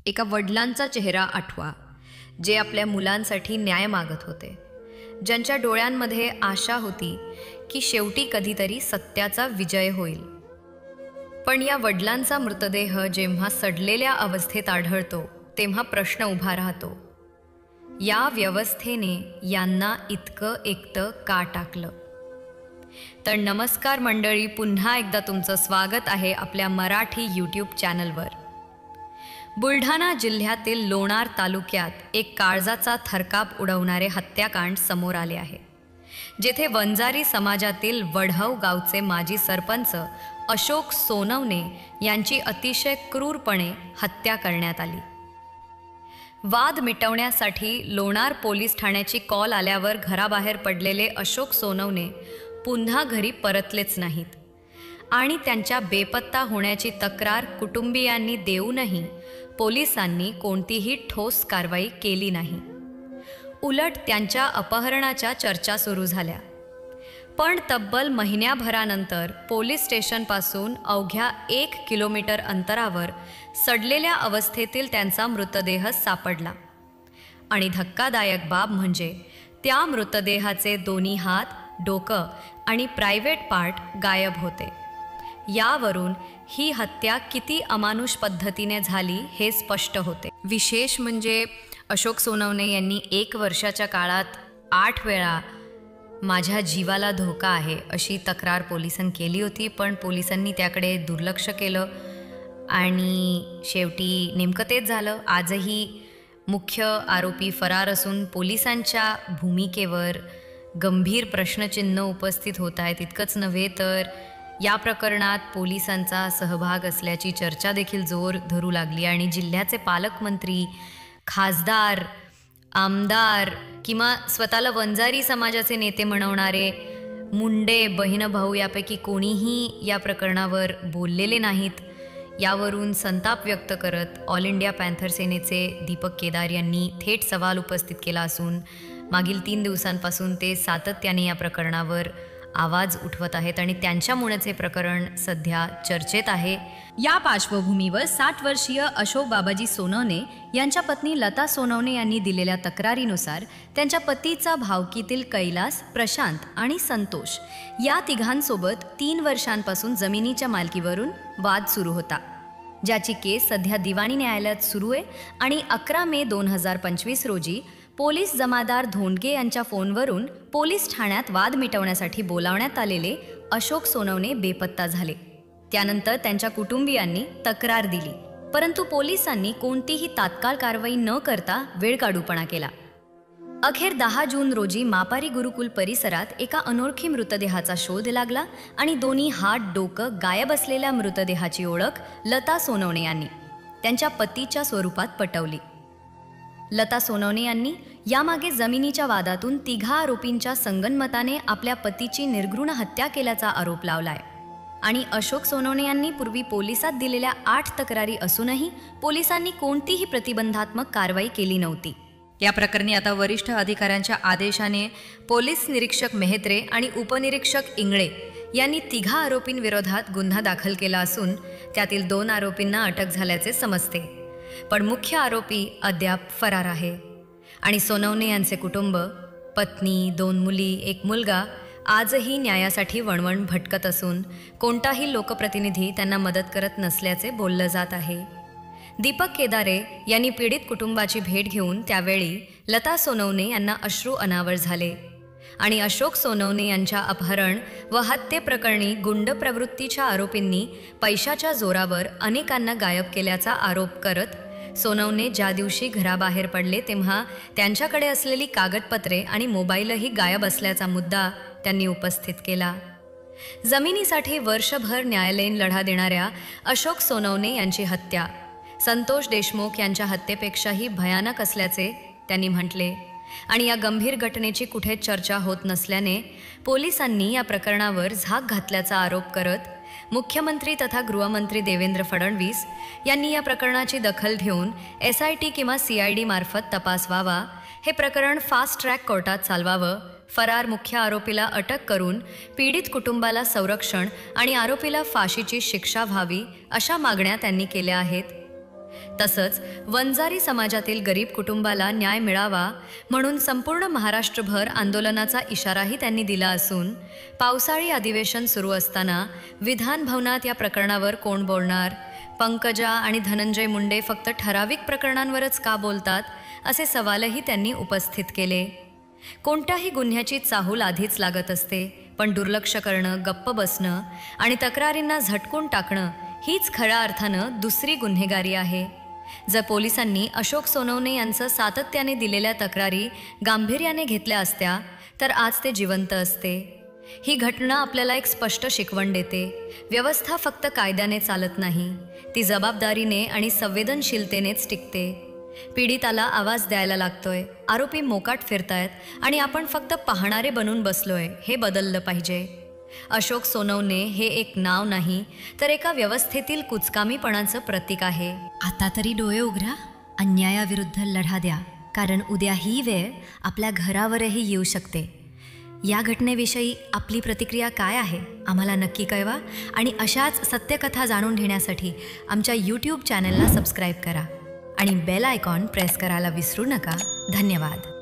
एका वडिलांचा चेहरा आठवा, जे आपल्या मुलांसाठी न्याय मागत होते, ज्यांच्या डोळ्यांमध्ये आशा होती की शेवटी कधीतरी सत्याचा विजय होईल. पण या वडिलांचा मृतदेह जेव्हा सडलेल्या अवस्थेत आढळतो तेव्हा प्रश्न उभा राहतो, या व्यवस्थेने यांना इतकं एकटं का टाकलं? तर नमस्कार मंडळी, पुन्हा एकदा तुमचं स्वागत आहे आपल्या मराठी यूट्यूब चॅनलवर. बुलढाणा जिल्ह्यातील लोणार तालुक्यात एक काळजाचा थरकाप उडवणारे हत्याकांड समोर आले आहे, जेथे वंजारी समाजातील वढव गावचे माजी सरपंच अशोक सोनवणे यांची अतिशय क्रूरपणे हत्या करण्यात आली. वाद मिटवण्यासाठी लोणार पोलीस ठाण्याची कॉल आल्यावर घराबाहेर पडलेले अशोक सोनवणे पुन्हा घरी परतलेच नाहीत आणि त्यांच्या बेपत्ता होण्याची तक्रार कुटुंबियांनी देऊनही पोलिसांनी कोणतीही ठोस कारवाई केली नाही. उलट त्यांच्या अपहरणाच्या चर्चा सुरू झाल्या. पण तब्बल महिन्याभरानंतर पोलीस स्टेशनपासून अवघ्या 1 किलोमीटर अंतरावर सडलेल्या अवस्थेतील त्यांचा मृतदेह सापडला. आणि धक्कादायक बाब म्हणजे त्या मृतदेहाचे दोन्ही हात, डोकं आणि प्रायव्हेट पार्ट गायब होते. यावरून ही हत्या किती अमानुष पद्धतीने झाली हे स्पष्ट होते. विशेष म्हणजे अशोक सोनवणे यांनी 1 वर्षाच्या काळात 8 वेळा माझ्या जीवाला धोका आहे अशी तक्रार पोलिसांनी केली होती, पण पोलिसांनी त्याकडे दुर्लक्ष केलं आणि शेवटी नेमकं तेच झालं. आजही मुख्य आरोपी फरार असून पोलिसांच्या भूमिकेवर गंभीर प्रश्नचिन्ह उपस्थित होत आहेत. इतकंच नव्हे तर या प्रकरणात पोलिसांचा सहभाग असल्याची चर्चा देखील जोर धरू लागली आणि जिल्ह्याचे पालकमंत्री, खासदार, आमदार किंवा स्वतःला वंजारी समाजाचे नेते म्हणवणारे मुंडे बहिणभाऊ यापैकी कोणीही या प्रकरणावर बोललेले नाहीत. यावरून संताप व्यक्त करत ऑल इंडिया पॅन्थर सेनेचे दीपक केदार यांनी थेट सवाल उपस्थित केला असून मागील 3 दिवसांपासून ते सातत्याने या प्रकरणावर आवाज उठवत आहेत आणि त्यांच्यामुळेच हे प्रकरण सध्या चर्चेत आहे. या पार्श्वभूमीवर 60 वर्षीय अशोक बाबाजी सोनवणे यांच्या पत्नी लता सोनवणे यांनी दिलेल्या तक्रारीनुसार त्यांच्या पतीचा भावकीतील कैलास, प्रशांत आणि संतोष या तिघांसोबत 3 वर्षांपासून जमिनीच्या मालकीवरून वाद सुरू होता, ज्याची केस सध्या दिवाणी न्यायालयात सुरू आहे. आणि 11 मे 2025 रोजी पोलीस जमादार धोंडगे यांच्या फोनवरून पोलीस ठाण्यात वाद मिटवण्यासाठी बोलावण्यात आलेले अशोक सोनवणे बेपत्ता झाले. त्यानंतर त्यांच्या कुटुंबियांनी तक्रार दिली, परंतु पोलिसांनी कोणतीही तात्काळ कारवाई न करता वेळकाढूपणा केला. अखेर 10 जून रोजी मापारी गुरुकुल परिसरात एका अनोळखी मृतदेहाचा शोध लागला आणि दोन्ही हात, डोकं गायब असलेल्या मृतदेहाची ओळख लता सोनवणे यांनी त्यांच्या पतीच्या स्वरूपात पटवली. लता सोनवणे यांनी यामागे जमिनीच्या वादातून 3 आरोपींच्या संगनमताने आपल्या पतीची निर्घृण हत्या केल्याचा आरोप लावलाय. आणि अशोक सोनवणे यांनी पूर्वी पोलिसात दिलेल्या 8 तक्रारी असूनही पोलिसांनी कोणतीही प्रतिबंधात्मक कारवाई केली नव्हती. या प्रकरणी आता वरिष्ठ अधिकाऱ्यांच्या आदेशाने पोलीस निरीक्षक मेहत्रे आणि उपनिरीक्षक इंगळे यांनी 3 आरोपींविरोधात गुन्हा दाखल केला असून त्यातील 2 आरोपींना अटक झाल्याचे समजते. पण मुख्य आरोपी अद्याप फरार आहे आणि सोनवणे यांचे कुटुंब, पत्नी, 2 मुली, 1 मुलगा आजही न्यायासाठी वणवण भटकत असून कोणताही लोकप्रतिनिधी त्यांना मदत करत नसल्याचे बोललं जात आहे. दीपक केदारे यांनी पीडित कुटुंबाची भेट घेऊन त्यावेळी लता सोनवणे यांना अश्रू अनावर झाले आणि अशोक सोनवणे यांच्या अपहरण व हत्येप्रकरणी गुंड प्रवृत्तीच्या आरोपींनी पैशाच्या जोरावर अनेकांना गायब केल्याचा आरोप करत सोनवणे ज्या दिवशी घराबाहेर पडले तेव्हा त्यांच्याकडे असलेली कागदपत्रे आणि मोबाईलही गायब असल्याचा मुद्दा त्यांनी उपस्थित केला. जमिनीसाठी वर्षभर न्यायालयीन लढा देणाऱ्या अशोक सोनवणे यांची हत्या संतोष देशमुख यांच्या हत्येपेक्षाही भयानक असल्याचे त्यांनी म्हटले आणि या गंभीर घटनेची कुठे चर्चा होत नसल्याने पोलिसांनी या प्रकरणावर झाक घातल्याचा आरोप करत मुख्यमंत्री तथा गृहमंत्री देवेंद्र फडणवीस यांनी या प्रकरणाची दखल घेऊन SIT किंवा CID मार्फत तपास व्हावा, हे प्रकरण फास्ट ट्रॅक कोर्टात चालवावं, फरार मुख्य आरोपीला अटक करून पीडित कुटुंबाला संरक्षण आणि आरोपीला फाशीची शिक्षा व्हावी अशा मागण्या त्यांनी केल्या आहेत. तसंच वंजारी समाजातील गरीब कुटुंबाला न्याय मिळावा म्हणून संपूर्ण महाराष्ट्रभर आंदोलनाचा इशाराही त्यांनी दिला असून पावसाळी अधिवेशन सुरू असताना विधान भवनात या प्रकरणावर कोण बोलणार, पंकजा आणि धनंजय मुंडे फक्त ठराविक प्रकरणांवरच का बोलतात असे सवालही त्यांनी उपस्थित केले. कोणत्याही गुन्ह्याची चाहूल आधीच लागत असते, पण दुर्लक्ष करणं, गप्प बसणं आणि तक्रारींना झटकून टाकणं हीच खऱ्या अर्थानं दुसरी गुन्हेगारी आहे. जर पोलिसांनी अशोक सोनवणे यांचं सातत्याने दिलेल्या तक्रारी गांभीर्याने घेतल्या असत्या तर आज ते जिवंत असते. ही घटना आपल्याला एक स्पष्ट शिकवण देते. व्यवस्था फक्त कायद्याने चालत नाही, ती जबाबदारीने आणि संवेदनशीलतेनेच टिकते. पीडिताला आवाज द्यायला लागतोय, आरोपी मोकाट फिरतायत आणि आपण फक्त पाहणारे बनून बसलोय, हे बदललं पाहिजे. अशोक सोनवणे हे एक नाव नाही तर एका व्यवस्थेतील कुचकामीपणाचं प्रतीक आहे. आता तरी डोळे उघडा, अन्यायाविरुद्ध लढा द्या, कारण उद्या ही वेळ आपल्या घरावरही येऊ शकते. या घटनेविषयी आपली प्रतिक्रिया काय आहे आम्हाला नक्की कळवा आणि अशाच सत्यकथा जाणून घेण्यासाठी आमच्या यूट्यूब चॅनलला सबस्क्राईब करा आणि बेल आयकॉन प्रेस करायला विसरू नका. धन्यवाद.